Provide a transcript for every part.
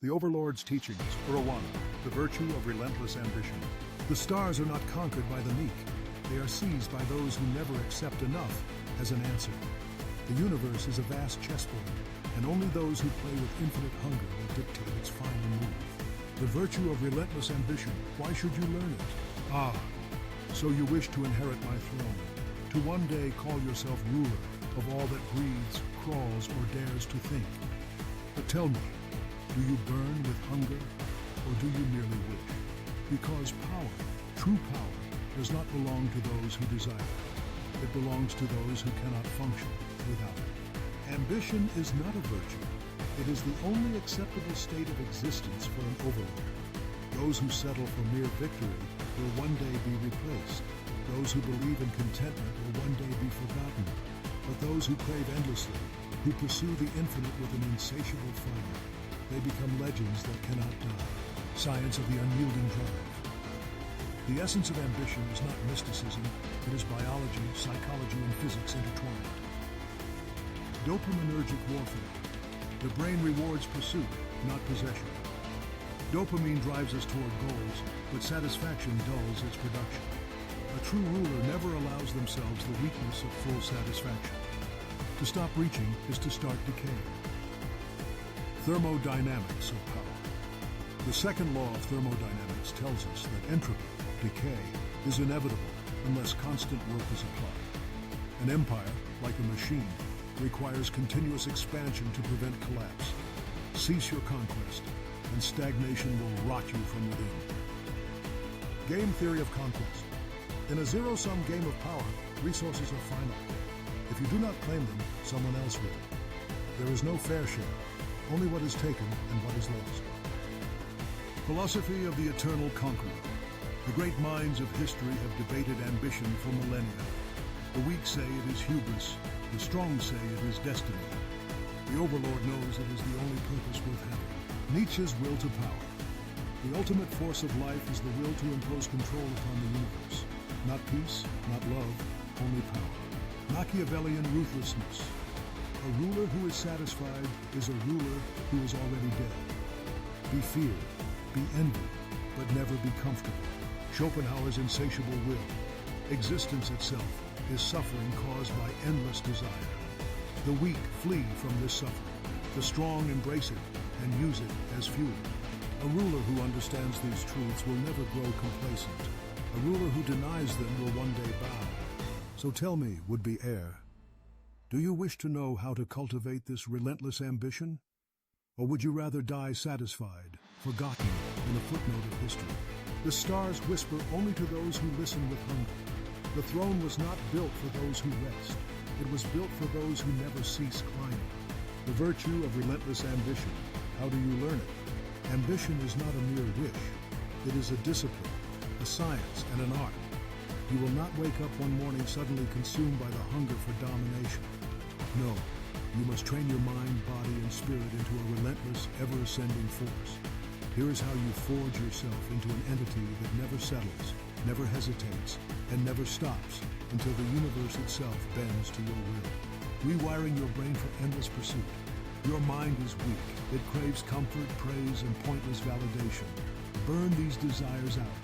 The Overlord's teachings, Ura 1, the virtue of relentless ambition. The stars are not conquered by the meek. They are seized by those who never accept enough as an answer. The universe is a vast chessboard, and only those who play with infinite hunger will dictate its final move. The virtue of relentless ambition, why should you learn it? Ah, so you wish to inherit my throne, to one day call yourself ruler of all that breathes, crawls, or dares to think. But tell me, do you burn with hunger, or do you merely wish? Because power, true power, does not belong to those who desire it. It belongs to those who cannot function without it. Ambition is not a virtue. It is the only acceptable state of existence for an overlord. Those who settle for mere victory will one day be replaced. Those who believe in contentment will one day be forgotten. But those who crave endlessly, who pursue the infinite with an insatiable fire, they become legends that cannot die. Science of the unyielding drive. The essence of ambition is not mysticism, it is biology, psychology, and physics intertwined. Dopaminergic warfare. The brain rewards pursuit, not possession. Dopamine drives us toward goals, but satisfaction dulls its production. A true ruler never allows themselves the weakness of full satisfaction. To stop reaching is to start decaying. Thermodynamics of power. The second law of thermodynamics tells us that entropy, decay, is inevitable unless constant work is applied. An empire, like a machine, requires continuous expansion to prevent collapse. Cease your conquest, and stagnation will rot you from within. Game theory of conquest. In a zero-sum game of power, resources are finite. If you do not claim them, someone else will. There is no fair share, only what is taken and what is lost. Philosophy of the eternal conqueror. The great minds of history have debated ambition for millennia. The weak say it is hubris, the strong say it is destiny. The Overlord knows it is the only purpose worth having. Nietzsche's will to power. The ultimate force of life is the will to impose control upon the universe. Not peace, not love, only power. Machiavellian ruthlessness. A ruler who is satisfied is a ruler who is already dead. Be feared, be envied, but never be comfortable. Schopenhauer's insatiable will. Existence itself is suffering caused by endless desire. The weak flee from this suffering. The strong embrace it and use it as fuel. A ruler who understands these truths will never grow complacent. A ruler who denies them will one day bow. So tell me, would-be heir, do you wish to know how to cultivate this relentless ambition? Or would you rather die satisfied, forgotten in a footnote of history? The stars whisper only to those who listen with hunger. The throne was not built for those who rest. It was built for those who never cease climbing. The virtue of relentless ambition. How do you learn it? Ambition is not a mere wish. It is a discipline, a science, and an art. You will not wake up one morning suddenly consumed by the hunger for domination. No, you must train your mind, body, and spirit into a relentless, ever-ascending force. Here is how you forge yourself into an entity that never settles, never hesitates, and never stops until the universe itself bends to your will. Rewiring your brain for endless pursuit. Your mind is weak. It craves comfort, praise, and pointless validation. Burn these desires out.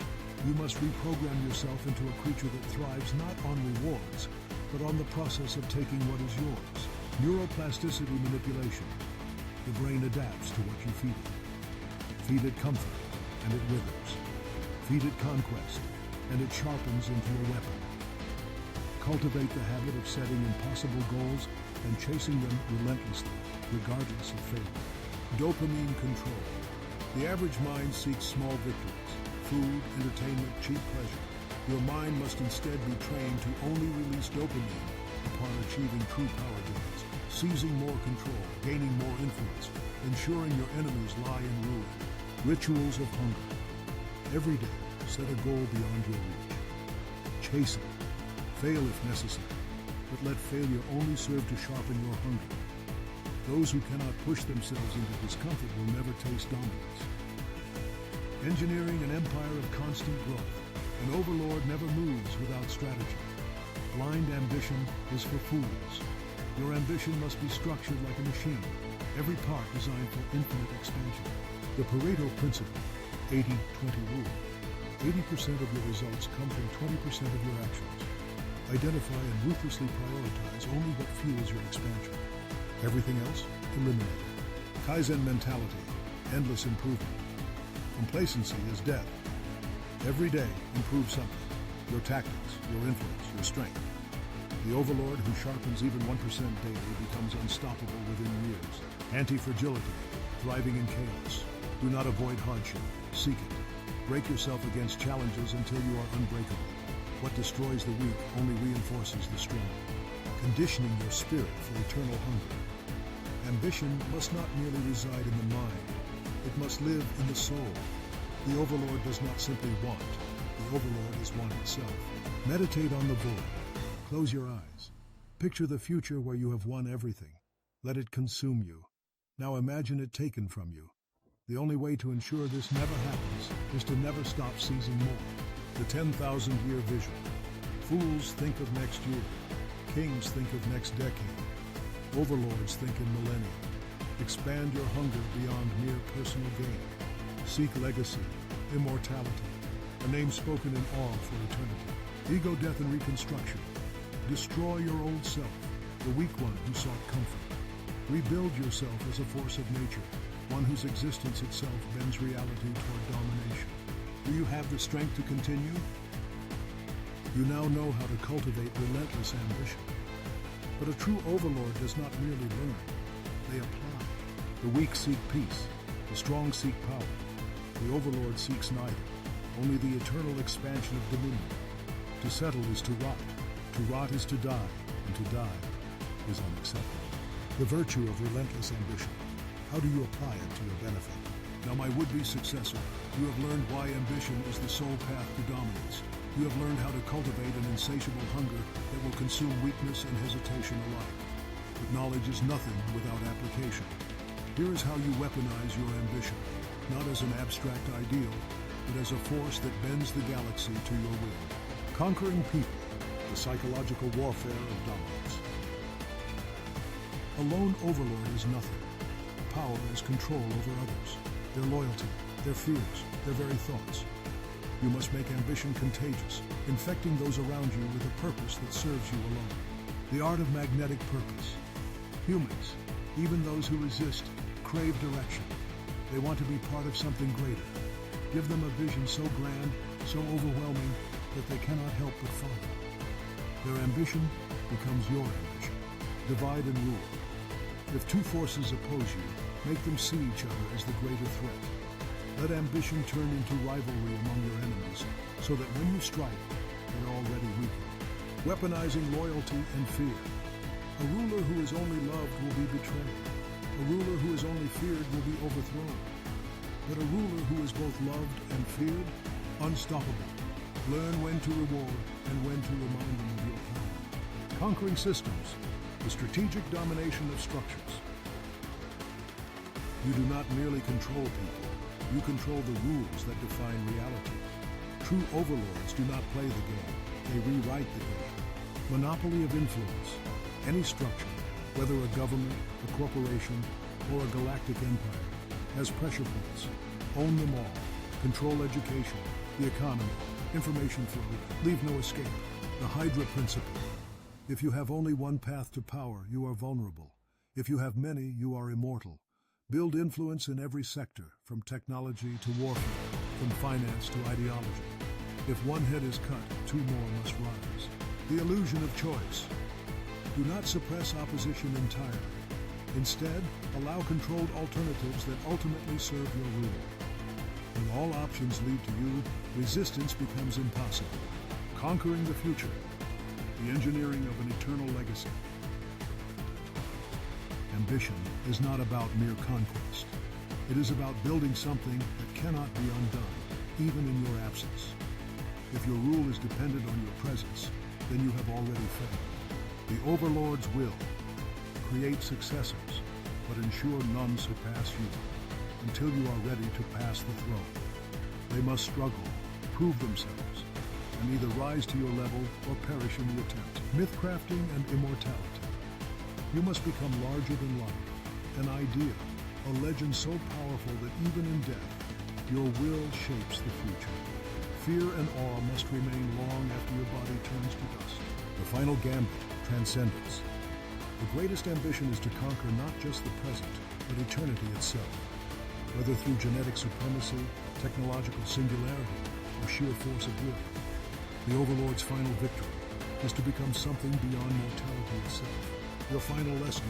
You must reprogram yourself into a creature that thrives not on rewards, but on the process of taking what is yours. Neuroplasticity manipulation. The brain adapts to what you feed it. Feed it comfort, and it withers. Feed it conquest, and it sharpens into a weapon. Cultivate the habit of setting impossible goals and chasing them relentlessly, regardless of failure. Dopamine control. The average mind seeks small victories, food, entertainment, cheap pleasure. Your mind must instead be trained to only release dopamine upon achieving true power gains, seizing more control, gaining more influence, ensuring your enemies lie in ruin. Rituals of hunger. Every day, set a goal beyond your reach. Chase it. Fail if necessary, but let failure only serve to sharpen your hunger. Those who cannot push themselves into discomfort will never taste dominance. Engineering an empire of constant growth. An overlord never moves without strategy. Blind ambition is for fools. Your ambition must be structured like a machine, every part designed for infinite expansion. The Pareto principle, 80-20 rule. 80% of your results come from 20% of your actions. Identify and ruthlessly prioritize only what fuels your expansion. Everything else, eliminate it. Kaizen mentality, endless improvement. Complacency is death. Every day, improve something. Your tactics, your influence, your strength. The Overlord who sharpens even 1% daily becomes unstoppable within years. Anti-fragility, thriving in chaos. Do not avoid hardship, seek it. Break yourself against challenges until you are unbreakable. What destroys the weak only reinforces the strong. Conditioning your spirit for eternal hunger. Ambition must not merely reside in the mind. It must live in the soul. The Overlord does not simply want. The Overlord is one itself. Meditate on the void. Close your eyes. Picture the future where you have won everything. Let it consume you. Now imagine it taken from you. The only way to ensure this never happens is to never stop seizing more. The 10,000-year vision. Fools think of next year. Kings think of next decade. Overlords think in millennia. Expand your hunger beyond mere personal gain. Seek legacy, immortality, a name spoken in awe for eternity. Ego, death, and reconstruction. Destroy your old self, the weak one who sought comfort. Rebuild yourself as a force of nature, one whose existence itself bends reality toward domination. Do you have the strength to continue? You now know how to cultivate relentless ambition. But a true Overlord does not merely learn, they apply. The weak seek peace, the strong seek power. The Overlord seeks neither, only the eternal expansion of dominion. To settle is to rot is to die, and to die is unacceptable. The virtue of relentless ambition. How do you apply it to your benefit? Now, my would-be successor, you have learned why ambition is the sole path to dominance. You have learned how to cultivate an insatiable hunger that will consume weakness and hesitation alike. But knowledge is nothing without application. Here is how you weaponize your ambition, not as an abstract ideal, but as a force that bends the galaxy to your will. Conquering people, the psychological warfare of dominance. A lone Overlord is nothing. Power is control over others, their loyalty, their fears, their very thoughts. You must make ambition contagious, infecting those around you with a purpose that serves you alone. The art of magnetic purpose. Humans, even those who resist, crave direction. They want to be part of something greater. Give them a vision so grand, so overwhelming, that they cannot help but follow. Their ambition becomes your ambition. Divide and rule. If two forces oppose you, make them see each other as the greater threat. Let ambition turn into rivalry among your enemies, so that when you strike, they're already weakened. Weaponizing loyalty and fear. A ruler who is only loved will be betrayed. A ruler who is only feared will be overthrown. But a ruler who is both loved and feared, unstoppable. Learn when to reward and when to remind them of your power. Conquering systems, the strategic domination of structures. You do not merely control people, you control the rules that define reality. True Overlords do not play the game, they rewrite the game. Monopoly of influence. Any structure, whether a government, a corporation, or a galactic empire, has pressure points. Own them all. Control education, the economy, information flow, leave no escape. The Hydra principle. If you have only one path to power, you are vulnerable. If you have many, you are immortal. Build influence in every sector, from technology to warfare, from finance to ideology. If one head is cut, two more must rise. The illusion of choice. Do not suppress opposition entirely. Instead, allow controlled alternatives that ultimately serve your rule. When all options lead to you, resistance becomes impossible. Conquering the future. The engineering of an eternal legacy. Ambition is not about mere conquest. It is about building something that cannot be undone, even in your absence. If your rule is dependent on your presence, then you have already failed. The Overlord's will. Create successors, but ensure none surpass you, until you are ready to pass the throne. They must struggle, prove themselves, and either rise to your level or perish in the attempt. Mythcrafting and immortality. You must become larger than life, an idea, a legend so powerful that even in death, your will shapes the future. Fear and awe must remain long after your body turns to dust. The final gambit, transcendence. The greatest ambition is to conquer not just the present, but eternity itself. Whether through genetic supremacy, technological singularity, or sheer force of will, the Overlord's final victory is to become something beyond mortality itself. Your final lesson: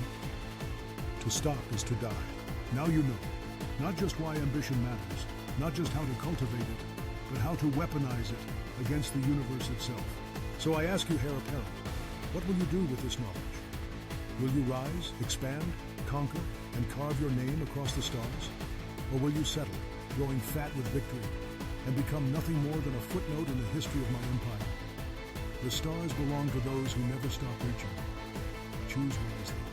to stop is to die. Now you know, not just why ambition matters, not just how to cultivate it, but how to weaponize it against the universe itself. So I ask you, Heir Apparent, what will you do with this knowledge? Will you rise, expand, conquer, and carve your name across the stars? Or will you settle, growing fat with victory, and become nothing more than a footnote in the history of my empire? The stars belong to those who never stop reaching. Choose wisely.